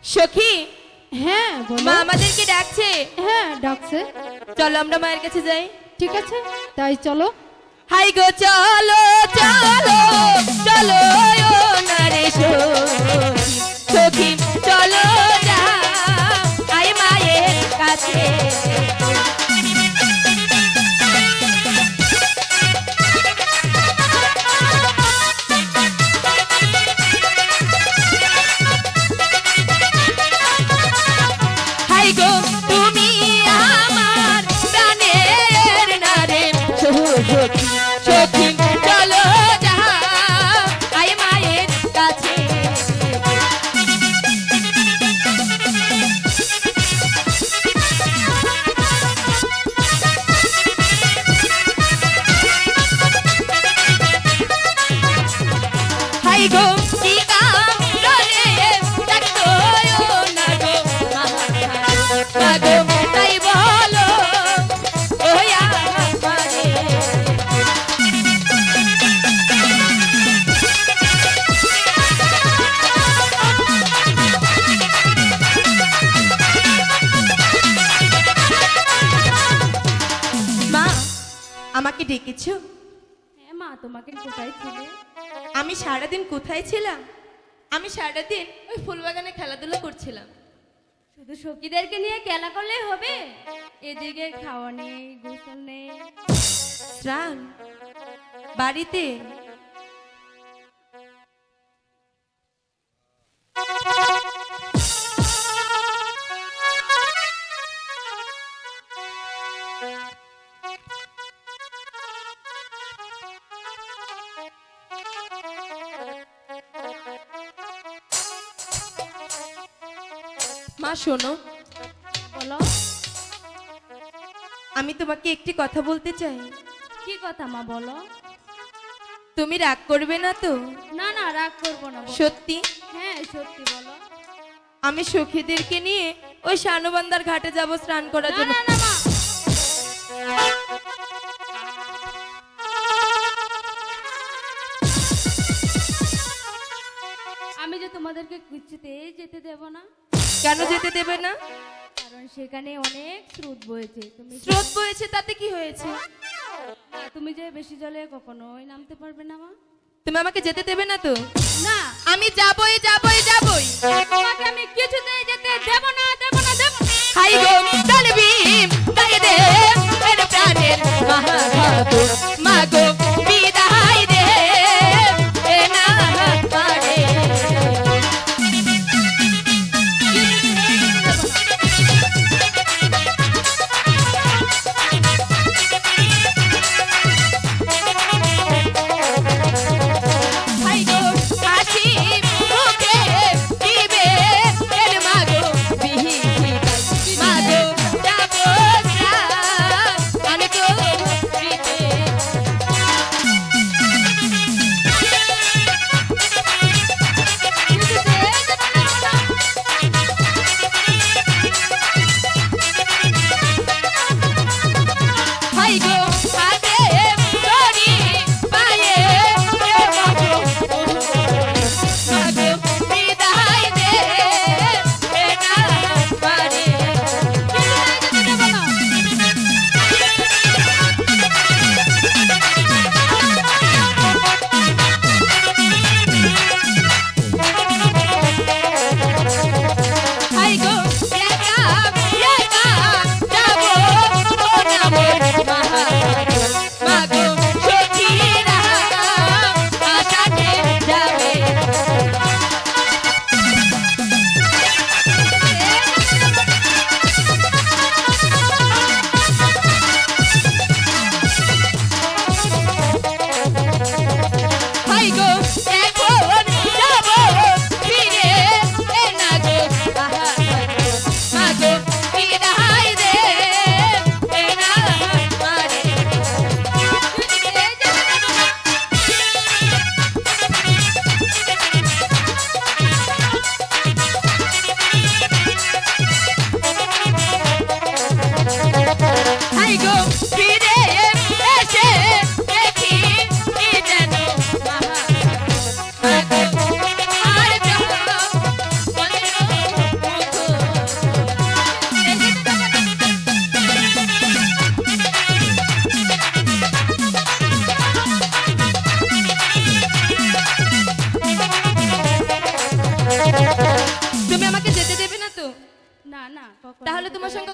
সখী, হ্যাঁ বলো। মা আমাদেরকে ডাকছে। হ্যাঁ ডাকছে। চলো আমরা মায়ের কাছে যাই। ঠিক আছে তাই চলো। হাই গো চলো চলো চলো ও নারে সখী, সখী চলো যাও আয় মায়ের কাছে। হাই গো তুমি আমার প্রাণের নারে সখী, সখী চলো যাও আয় মায়ের কাছে। হাই গো কি কামড়ে ডাকতো না গো মা গো, তাই বলো ও আমারে। মা আমাকে ডেকেছো? হ্যাঁ মা, তোমাকে কোথায় ছিলে? আমি সারাদিন কোথায় ছিলাম? আমি সারাদিন ওই ফুলবাগানে খেলাধুলা করছিলাম। শুধু সখীদেরকে নিয়ে খেলা করলেই হবে? এদিকে খাওয়া নেই, গোসল নেই। স্নান বাড়িতে মা শোনো, বলো। আমি তোমাকে একটি কথা বলতে চাই। কি কথা মা, বলো। তুমি রাগ করবে না তো? না না, রাগ করবো না, বলো। সত্যি? হ্যাঁ সত্যি, বলো। আমি সখীদেরকে নিয়ে ওই শানুবান্দার ঘাটে যাব স্নান করার না জন্য। না না মা, আমি যে তোমাদেরকে কিছুতেই যেতে দেব না। কেন যেতে দেবে না? কারণ সেখানে অনেক স্রোত বয়েছে। তুমি স্রোত বয়েছে তাতে কি হয়েছে? তুমি যে বেশি জলে কখনোই নামতে পারবে না মা। তুমি আমাকে যেতে দেবে না তো? না, আমি যাবই যাবই যাবই। তোমাকে আমি কিছুতেই যেতে দেব না, দেব না, দেব না। হাই গো তালবীম তাই দে এর প্রাণের মহাভাগ মাগো বিদায় দে এ না পারে। হাই গো হাসি মুখে দিবে এর মাগো বিদায় মাগো যাবো স্নান করিতে। হাই গো হাতে ধরি পায়ে এ মাগো মাগো বিদায় দে এ না পারে। হাই গো একা একা যাবো ও নামো মাগো সখীরা আশাতে যাবে। হাই গো এখন যাবো ফিরে এ না গো না না কখনো তাহলে যেতে তোমার সঙ্গে